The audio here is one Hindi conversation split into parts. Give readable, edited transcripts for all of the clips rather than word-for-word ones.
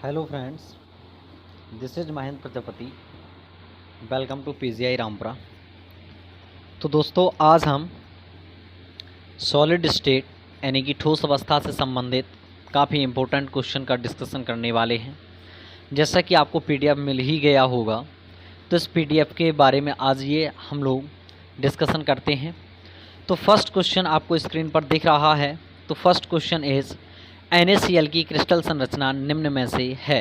Hello friends, this is Mahendra Prajapati. Welcome to PGI Rampura. तो दोस्तों, आज हम सॉलिड स्टेट यानी कि ठोस अवस्था से संबंधित काफ़ी इम्पोर्टेंट क्वेश्चन का डिस्कशन करने वाले हैं। जैसा कि आपको पीडीएफ मिल ही गया होगा, तो इस पीडीएफ के बारे में आज ये हम लोग डिस्कशन करते हैं। तो फर्स्ट क्वेश्चन आपको स्क्रीन पर दिख रहा है। तो फर्स्ट क्वेश्चन इज़ NaCl की क्रिस्टल संरचना निम्न में से है।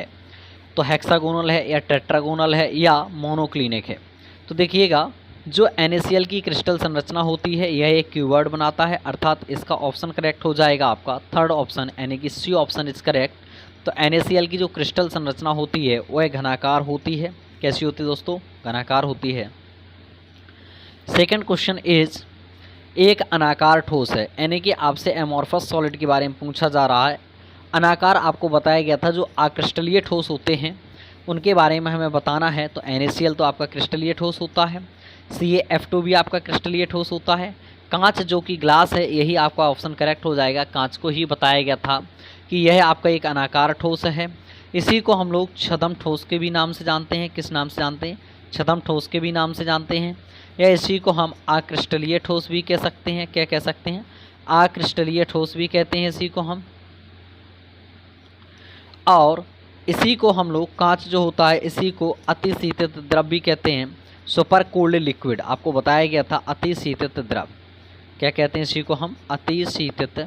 तो हेक्सागोनल है या टेट्रागोनल है या मोनोक्लिनिक है। तो देखिएगा, जो NaCl की क्रिस्टल संरचना होती है यह एक कीवर्ड बनाता है, अर्थात इसका ऑप्शन करेक्ट हो जाएगा आपका थर्ड ऑप्शन, यानी कि सी ऑप्शन इज करेक्ट। तो NaCl की जो क्रिस्टल संरचना होती है वह घनाकार होती है। कैसी होती है दोस्तों? घनाकार होती है। सेकेंड क्वेश्चन इज एक अनाकार ठोस है, यानी कि आपसे एमॉर्फस सॉलिड के बारे में पूछा जा रहा है। अनाकार आपको बताया गया था, जो अक्रिस्टलीय ठोस होते हैं उनके बारे में हमें बताना है। तो NaCl तो आपका क्रिस्टलीय ठोस होता है, CaF2 भी आपका क्रिस्टलीय ठोस होता है। कांच जो कि ग्लास है, यही आपका ऑप्शन करेक्ट हो जाएगा। कांच को ही बताया गया था कि यह आपका एक अनाकार ठोस है। इसी को हम लोग छद्म ठोस के भी नाम से जानते हैं। किस नाम से जानते हैं? छद्म ठोस के भी नाम से जानते हैं, या इसी को हम अक्रिस्टलीय ठोस भी कह सकते हैं। क्या कह सकते हैं? अक्रिस्टलीय ठोस भी कहते हैं इसी को हम। और इसी को हम लोग, कांच जो होता है इसी को अति शीतित द्रव भी कहते हैं। सुपर कोल्ड लिक्विड आपको बताया गया था, अति शीतित द्रव। क्या कहते हैं इसी को हम? अति शीतित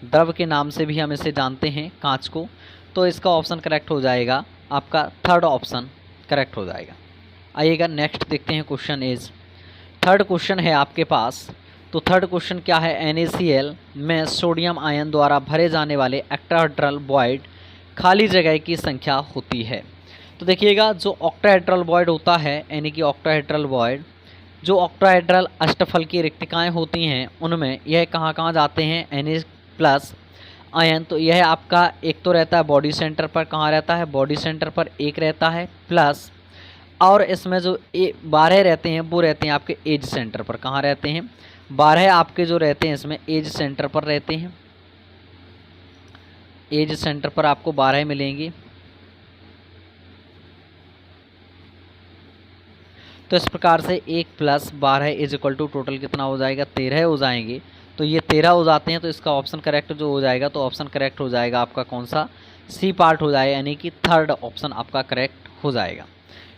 द्रव के नाम से भी हम इसे जानते हैं, कांच को। तो इसका ऑप्शन करेक्ट हो जाएगा आपका थर्ड ऑप्शन करेक्ट हो जाएगा। आइएगा नेक्स्ट देखते हैं। क्वेश्चन इज थर्ड क्वेश्चन है आपके पास। तो थर्ड क्वेश्चन क्या है? NaCl में सोडियम आयन द्वारा भरे जाने वाले ऑक्टाहेड्रल वॉइड खाली जगह की संख्या होती है। तो देखिएगा, जो ऑक्टाहेड्रल वॉइड होता है, यानी कि ऑक्टाहेड्रल वॉइड, जो ऑक्टाहेड्रल अष्टफल की रिक्तिकाएँ होती हैं उनमें यह कहाँ कहाँ जाते हैं? Na+ ion. तो यह आपका एक तो रहता है बॉडी सेंटर पर। कहाँ रहता है? बॉडी सेंटर पर एक रहता है, प्लस और इसमें जो 12 रहते हैं वो रहते हैं आपके एज सेंटर पर। कहाँ रहते हैं? 12 आपके जो रहते हैं इसमें एज सेंटर पर रहते हैं। एज सेंटर पर आपको 12 मिलेंगे। तो इस प्रकार से 1 + 12 इज इक्वल टू टोटल कितना हो जाएगा? 13 हो जाएंगे। तो ये 13 हो जाते हैं। तो इसका ऑप्शन करेक्ट जो हो जाएगा, तो ऑप्शन करेक्ट हो जाएगा आपका कौन सा? सी पार्ट हो जाएगा, यानी कि थर्ड ऑप्शन आपका करेक्ट हो जाएगा।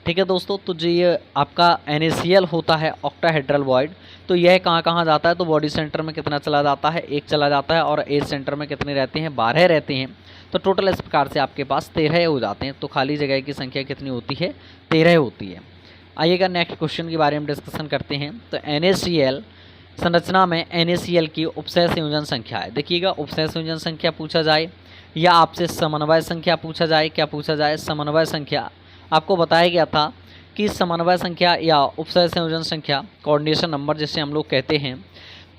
ठीक है दोस्तों, तो जो ये आपका NaCl होता है ऑक्टाहेड्रल वॉइड, तो यह कहाँ कहाँ जाता है? तो बॉडी सेंटर में कितना चला जाता है? 1 चला जाता है। और एज सेंटर में कितने रहते हैं? 12 रहते हैं। तो टोटल इस प्रकार से आपके पास 13 हो जाते हैं। तो खाली जगह की संख्या कितनी होती है? 13 होती है। आइएगा नेक्स्ट क्वेश्चन के बारे में डिस्कशन करते हैं। तो NaCl संरचना में NaCl की उपसय संयोजन संख्या है। देखिएगा, उपसय संयोजन संख्या पूछा जाए या आपसे समन्वय संख्या पूछा जाए। क्या पूछा जाए? समन्वय संख्या। आपको बताया गया था कि समन्वय संख्या या उपसय संयोजन संख्या, कोऑर्डिनेशन नंबर जिसे हम लोग कहते हैं,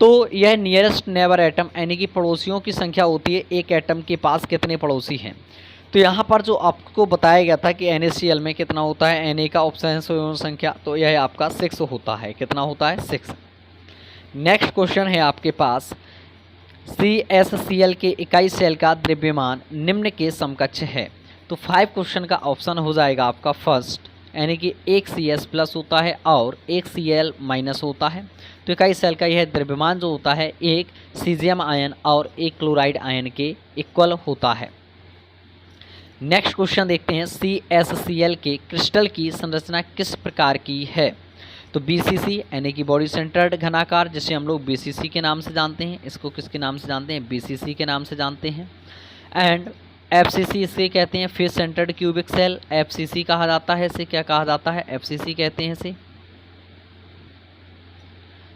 तो यह नियरेस्ट नेबर एटम, यानी कि पड़ोसियों की संख्या होती है। एक एटम के पास कितने पड़ोसी हैं। तो यहाँ पर जो आपको बताया गया था कि NaCl में कितना होता है Na का उपसय संयोजन संख्या, तो यह आपका 6 होता है। कितना होता है? 6। नेक्स्ट क्वेश्चन है आपके पास, CaCl के इकाई सेल का द्रव्यमान निम्न के समकक्ष है। तो 5 क्वेश्चन का ऑप्शन हो जाएगा आपका फर्स्ट, यानी कि एक Cs+ होता है और एक Cl- होता है। तो इकाई सेल का यह द्रव्यमान जो होता है एक सीजियम आयन और एक क्लोराइड आयन के इक्वल होता है। नेक्स्ट क्वेश्चन देखते हैं, CaCl के क्रिस्टल की संरचना किस प्रकार की है? तो BCC, यानी कि बॉडी सेंटर्ड घनाकार, जिसे हम लोग BCC के नाम से जानते हैं। इसको किसके नाम से जानते हैं? BCC के नाम से जानते हैं। एंड FCC इसे कहते हैं face centred cubic cell. FCC कहा जाता है इसे। क्या कहा जाता है? FCC कहते हैं इसे।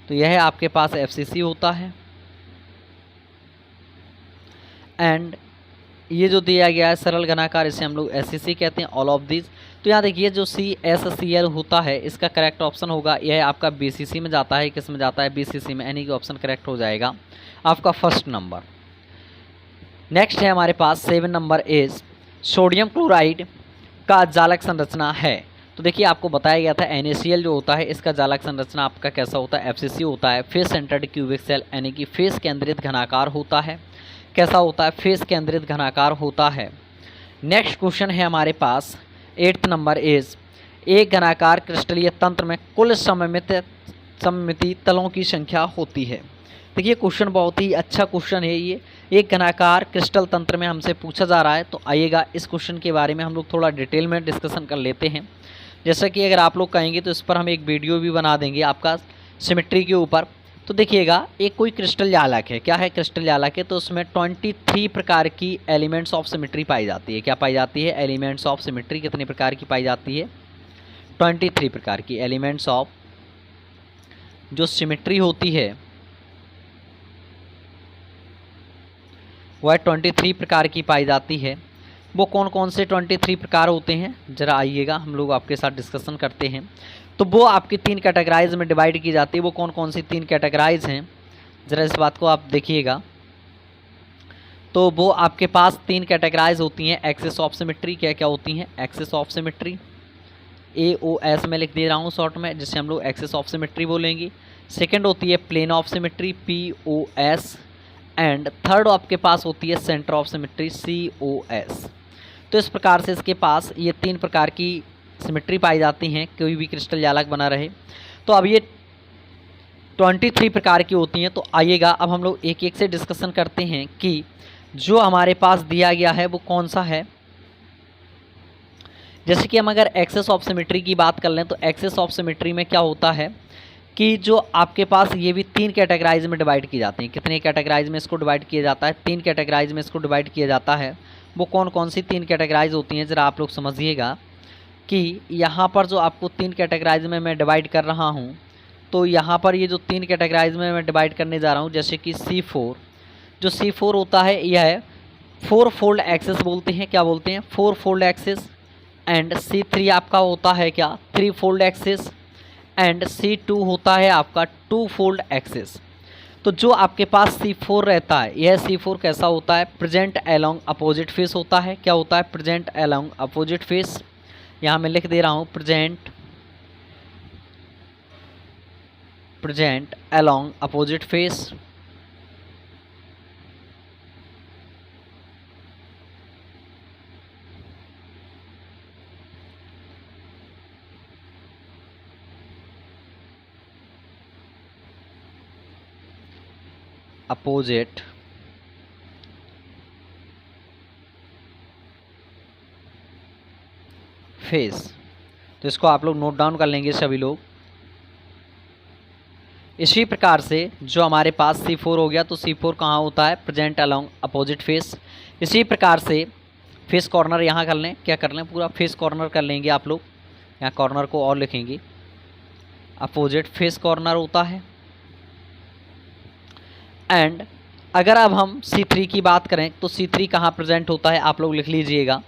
तो यह आपके पास FCC होता है। एंड ये जो दिया गया है सरल घनाकार, इसे हम लोग SCC कहते हैं। All of this. तो यहाँ देखिए, जो CaCl होता है इसका करेक्ट ऑप्शन होगा, यह आपका BCC में जाता है। किस में जाता है? BCC में, यानी कि ऑप्शन करेक्ट हो जाएगा आपका फर्स्ट नंबर। नेक्स्ट है हमारे पास 7 नंबर इज सोडियम क्लोराइड का जालक संरचना है। तो देखिए, आपको बताया गया था NaCl जो होता है इसका जालक संरचना आपका कैसा होता है? FCC होता है, फेस सेंटर्ड क्यूबिक सेल, यानी कि फेस केंद्रित घनाकार होता है। कैसा होता है? फेस केंद्रित घनाकार होता है। नेक्स्ट क्वेश्चन है हमारे पास 8th नंबर इज एक घनाकार क्रिस्टलीय तंत्र में कुल सममिति तलों की संख्या होती है। देखिए क्वेश्चन बहुत ही अच्छा क्वेश्चन है ये। एक घनाकार क्रिस्टल तंत्र में हमसे पूछा जा रहा है, तो आइएगा इस क्वेश्चन के बारे में हम लोग थोड़ा डिटेल में डिस्कशन कर लेते हैं। जैसा कि अगर आप लोग कहेंगे तो इस पर हम एक वीडियो भी बना देंगे आपका सिमेट्री के ऊपर। तो देखिएगा एक कोई क्रिस्टल जालक है, क्या है क्रिस्टल जालक है, तो उसमें 23 प्रकार की एलिमेंट्स ऑफ सिमेट्री पाई जाती है। क्या पाई जाती है? एलिमेंट्स ऑफ सिमेट्री कितने प्रकार की पाई जाती है? 23 प्रकार की एलिमेंट्स ऑफ जो सिमेट्री होती है वह 23 प्रकार की पाई जाती है। वो कौन कौन से 23 प्रकार होते हैं, ज़रा आइएगा हम लोग आपके साथ डिस्कशन करते हैं। तो वो आपकी 3 कैटेगराइज में डिवाइड की जाती है। वो कौन कौन सी 3 कैटेगराइज हैं, ज़रा इस बात को आप देखिएगा। तो वो आपके पास 3 कैटेगराइज होती हैं एक्सिस ऑफ सिमेट्री। क्या क्या होती हैं? एक्सिस ऑफ सिमेट्री, AOS में लिख दे रहा हूँ शॉर्ट में, जिससे हम लोग एक्सिस ऑफ सिमेट्री बोलेंगे। सेकेंड होती है plane of symmetry, POS, and third आपके पास होती है सेंटर ऑफ सिमेट्री, COS। तो इस प्रकार से इसके पास ये 3 प्रकार की सिमेट्री पाई जाती हैं कोई भी क्रिस्टल जालक बना रहे। तो अब ये 23 प्रकार की होती हैं। तो आइएगा अब हम लोग एक एक से डिस्कशन करते हैं कि जो हमारे पास दिया गया है वो कौन सा है। जैसे कि हम अगर एक्सेस ऑफ सिमेट्री की बात कर लें तो एक्सेस ऑफ सिमेट्री में क्या होता है कि जो आपके पास ये भी 3 कैटेगराइज में डिवाइड की जाती हैं। कितने कैटेगराइज में इसको डिवाइड किया जाता है? 3 कैटेगराइज में इसको डिवाइड किया जाता है। वो कौन कौन सी 3 कैटेगराइज होती हैं, ज़रा आप लोग समझिएगा कि यहाँ पर जो आपको 3 कैटेगराइज में मैं डिवाइड कर रहा हूँ, तो यहाँ पर ये जो 3 कैटेगराइज में मैं डिवाइड करने जा रहा हूँ, जैसे कि C4, जो C4 होता है यह 4 फोल्ड एक्सिस बोलते हैं। क्या बोलते हैं? 4 फोल्ड एक्सिस। एंड C3 आपका होता है क्या? 3 फोल्ड एक्सिस। एंड C2 होता है आपका 2 फोल्ड एक्सिस। तो जो आपके पास C4 रहता है, यह C4 कैसा होता है? प्रेजेंट अलोंग अपोजिट फेस होता है। क्या होता है? Present along opposite face. यहाँ मैं लिख दे रहा हूँ present along opposite face. Opposite face. तो इसको आप लोग नोट डाउन कर लेंगे सभी लोग। इसी प्रकार से जो हमारे पास C4 हो गया, तो C4 कहाँ होता है? Present along opposite face. इसी प्रकार से फेस कॉर्नर यहाँ कर लें, क्या कर लें? पूरा फेस कॉर्नर कर लेंगे आप लोग। यहाँ कॉर्नर को और लिखेंगे, अपोजिट फेस कॉर्नर होता है। एंड अगर अब हम C3 की बात करें तो C3 कहाँ प्रेजेंट होता है, आप लोग लिख लीजिएगा।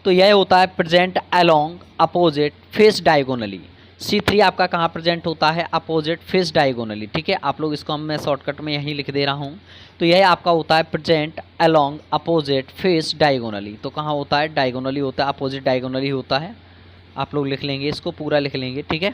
तो यह होता है present along opposite face diagonally. C3 आपका कहाँ प्रेजेंट होता है? Opposite face diagonally. ठीक है, आप लोग इसको मैं शॉर्टकट में यहीं लिख दे रहा हूँ। तो यह आपका होता है present along opposite face diagonally. तो कहाँ होता है? डायगोनली होता है, अपोजिट डायगोनली होता है। आप लोग लिख लेंगे, इसको पूरा लिख लेंगे। ठीक है,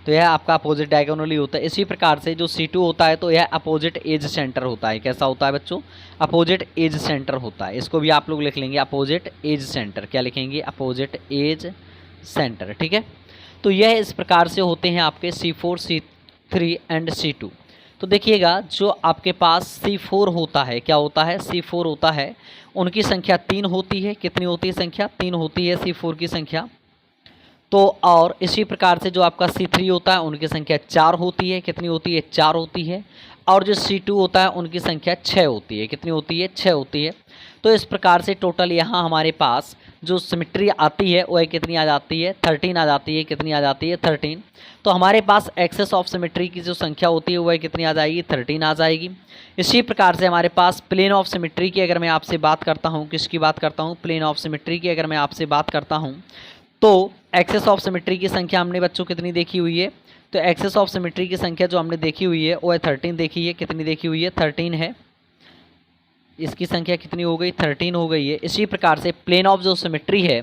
तो यह आपका अपोजिट डायगोनली होता है। इसी प्रकार से जो C2 होता है तो यह अपोजिट एज सेंटर होता है। कैसा होता है बच्चों? अपोजिट एज सेंटर होता है। इसको भी आप लोग लिख लेंगे, अपोजिट एज सेंटर। क्या लिखेंगे? Opposite edge centre. ठीक है, तो यह इस प्रकार से होते हैं आपके C4, C3 एंड C2। तो देखिएगा जो आपके पास C4 होता है, क्या होता है? C4 होता है, उनकी संख्या 3 होती है। कितनी होती है संख्या? 3 होती है C4 की संख्या। तो और इसी प्रकार से जो आपका C3 होता है उनकी संख्या 4 होती है। कितनी होती है? 4 होती है। और जो C2 होता है उनकी संख्या 6 होती है। कितनी होती है? 6 होती है। तो इस प्रकार से टोटल यहाँ हमारे पास जो सिमेट्री आती है वह कितनी आ जाती है? 13 आ जाती है। कितनी आ जाती है? 13। तो हमारे पास एक्सेस ऑफ सिमेट्री की जो संख्या होती है वह कितनी आ जाएगी? 13 आ जाएगी। इसी प्रकार से हमारे पास प्लेन ऑफ सिमेट्री की अगर मैं आपसे बात करता हूँ, किसकी बात करता हूँ? प्लेन ऑफ सिमेट्री की अगर मैं आपसे बात करता हूँ, तो एक्सेस ऑफ सिमेट्री की संख्या हमने बच्चों कितनी देखी हुई है? तो एक्सेस ऑफ सिमेट्री की संख्या जो हमने देखी हुई है वो है 13 देखी है। कितनी देखी हुई है? 13 है। इसकी संख्या कितनी हो गई? 13 हो गई है। इसी प्रकार से प्लेन ऑफ जो सिमेट्री है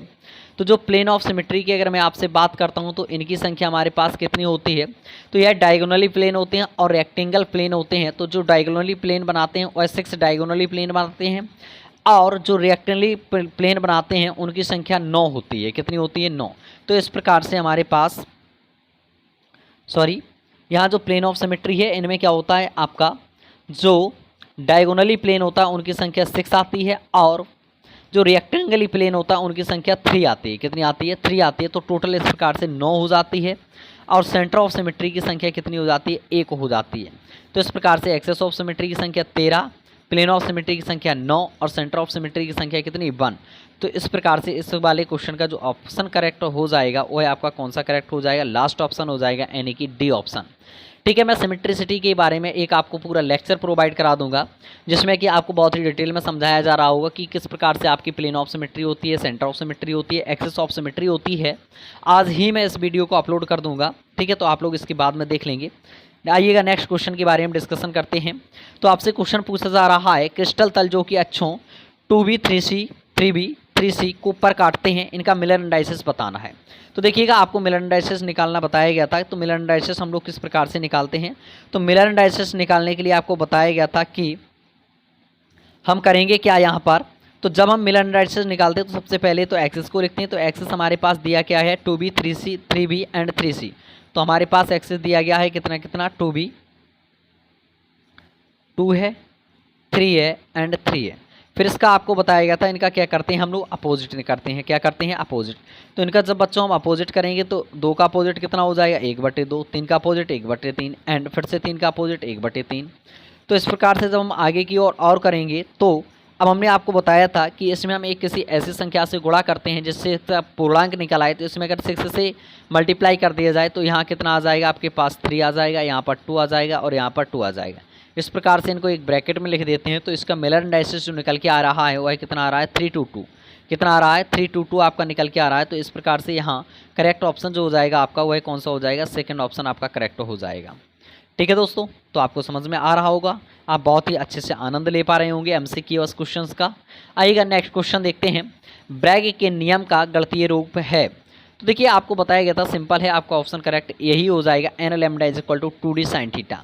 तो जो प्लेन ऑफ सिमेट्री की अगर मैं आपसे बात करता हूँ तो इनकी संख्या हमारे पास कितनी होती है, तो यह डायगोनली प्लेन होते हैं और रेक्टेंगल प्लेन होते हैं। तो जो डायगोनली प्लेन बनाते हैं वह 6 डायगोनली प्लेन बनाते हैं और जो रेक्टेंगली प्लेन बनाते हैं उनकी संख्या 9 होती है। कितनी होती है? 9। तो इस प्रकार से हमारे पास यहाँ जो प्लेन ऑफ सिमेट्री है इनमें क्या होता है, आपका जो डायगोनली प्लेन होता है उनकी संख्या 6 आती है और जो रेक्टेंगली प्लेन होता है उनकी संख्या 3 आती है। कितनी आती है? 3 आती है। तो टोटल इस प्रकार से 9 हो जाती है और सेंटर ऑफ सिमेट्री की संख्या कितनी हो जाती है? 1 हो जाती है। तो इस प्रकार से एक्सेस ऑफ सिमेट्री की संख्या 13, प्लेन ऑफ सिमेट्री की संख्या 9 और सेंटर ऑफ सिमेट्री की संख्या कितनी? 1। तो इस प्रकार से इस वाले क्वेश्चन का जो ऑप्शन करेक्ट हो जाएगा वो है आपका कौन सा करेक्ट हो जाएगा? लास्ट ऑप्शन हो जाएगा, यानी कि डी ऑप्शन। ठीक है, मैं सिमेट्रिसिटी के बारे में एक आपको पूरा लेक्चर प्रोवाइड करा दूंगा जिसमें कि आपको बहुत ही डिटेल में समझाया जा रहा होगा कि किस प्रकार से आपकी प्लेन ऑफ सिमेट्री होती है, सेंटर ऑफ सिमेट्री होती है, एक्सिस ऑफ सिमेट्री होती है। आज ही मैं इस वीडियो को अपलोड कर दूंगा। ठीक है, तो आप लोग इसके बाद में देख लेंगे। आइएगा नेक्स्ट क्वेश्चन के बारे में डिस्कशन करते हैं। तो आपसे क्वेश्चन पूछा जा रहा है, क्रिस्टल तल जो कि अक्षों 2b 3c 3b 3c को पर काटते हैं, इनका मिलर इंडाइसिस बताना है। तो देखिएगा, आपको मिलर इंडाइसिस निकालना बताया गया था। तो मिलर इंडाइसिस हम लोग किस प्रकार से निकालते हैं, तो मिलर इंडाइसिस निकालने के लिए आपको बताया गया था कि हम करेंगे क्या यहाँ पर। तो जब हम मिलर इंडाइसिस निकालते हैं तो सबसे पहले तो एक्सिस को लिखते हैं। तो एक्सिस हमारे पास दिया क्या है? 2b 3c 3b and 3c। तो हमारे पास एक्सिस दिया गया है कितना कितना? 2b 2 है, 3 है एंड 3 है। फिर इसका आपको बताया गया था, इनका क्या करते हैं हम लोग? अपोजिट करते हैं। क्या करते हैं? अपोजिट। तो इनका जब बच्चों हम अपोजिट करेंगे तो 2 का अपोजिट कितना हो जाएगा? 1/2। 3 का अपोजिट 1/3 एंड फिर से 3 का अपोजिट 1/3। तो इस प्रकार से जब हम आगे की ओर करेंगे तो अब हमने आपको बताया था कि इसमें हम एक किसी ऐसी संख्या से गुणा करते हैं जिससे पूर्णांक निकल आए। तो इसमें अगर 6 से मल्टीप्लाई कर दिया जाए तो यहाँ कितना आ जाएगा? आपके पास 3 आ जाएगा, यहाँ पर 2 आ जाएगा और यहाँ पर 2 आ जाएगा। इस प्रकार से इनको एक ब्रैकेट में लिख देते हैं। तो इसका मिलर इंडाइसिस जो निकल के आ रहा है वह कितना आ रहा है? 322। कितना आ रहा है? 322 आपका निकल के आ रहा है। तो इस प्रकार से यहाँ करेक्ट ऑप्शन जो हो जाएगा आपका वह कौन सा हो जाएगा? सेकंड ऑप्शन आपका करेक्ट हो जाएगा। ठीक है दोस्तों, तो आपको समझ में आ रहा होगा, आप बहुत ही अच्छे से आनंद ले पा रहे होंगे MCQ क्वेश्चंस का। आइएगा नेक्स्ट क्वेश्चन देखते हैं। ब्रैग के नियम का गणितीय रूप है। तो देखिए, आपको बताया गया था, सिंपल है, आपका ऑप्शन करेक्ट यही हो जाएगा। n lambda is equal to 2d sine theta,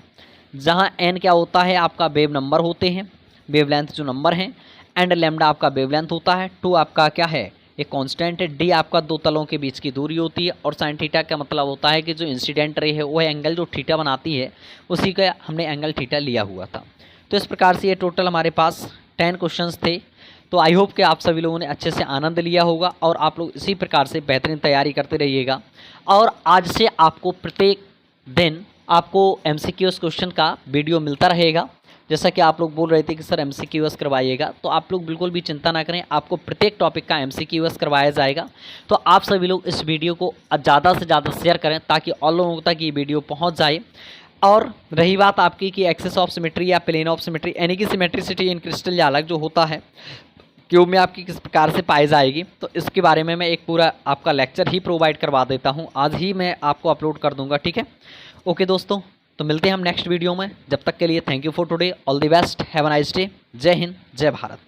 जहाँ n क्या होता है? आपका वेव नंबर होते हैं, वेवलेंथ जो नंबर हैं, एंड लैम्डा आपका वेवलेंथ होता है, 2 आपका क्या है? एक कांस्टेंट है, डी आपका 2 तलों के बीच की दूरी होती है और साइन थीटा का मतलब होता है कि जो इंसिडेंट रे है वह एंगल जो थीटा बनाती है उसी का हमने एंगल थीटा लिया हुआ था। तो इस प्रकार से ये टोटल हमारे पास 10 क्वेश्चंस थे। तो आई होप कि आप सभी लोगों ने अच्छे से आनंद लिया होगा और आप लोग इसी प्रकार से बेहतरीन तैयारी करते रहिएगा। और आज से आपको प्रत्येक दिन आपको MCQ क्वेश्चन का वीडियो मिलता रहेगा। जैसा कि आप लोग बोल रहे थे कि सर MCQ करवाइएगा, तो आप लोग बिल्कुल भी चिंता ना करें, आपको प्रत्येक टॉपिक का MCQ करवाया जाएगा। तो आप सभी लोग इस वीडियो को ज़्यादा से ज़्यादा शेयर करें ताकि और लोगों तक ये वीडियो पहुंच जाए। और रही बात आपकी कि एक्सिस ऑफ सिमेट्री या प्लेन ऑफ सिमेट्री, यानी कि सिमेट्रिसिटी इन क्रिस्टल अलग जो होता है क्यूब में आपकी किस प्रकार से पाई जाएगी, तो इसके बारे में मैं एक पूरा आपका लेक्चर ही प्रोवाइड करवा देता हूँ। आज ही मैं आपको अपलोड कर दूँगा। ठीक है, ओके दोस्तों, तो मिलते हैं हम नेक्स्ट वीडियो में। जब तक के लिए thank you for today, all the best, have a nice day. जय हिंद, जय भारत।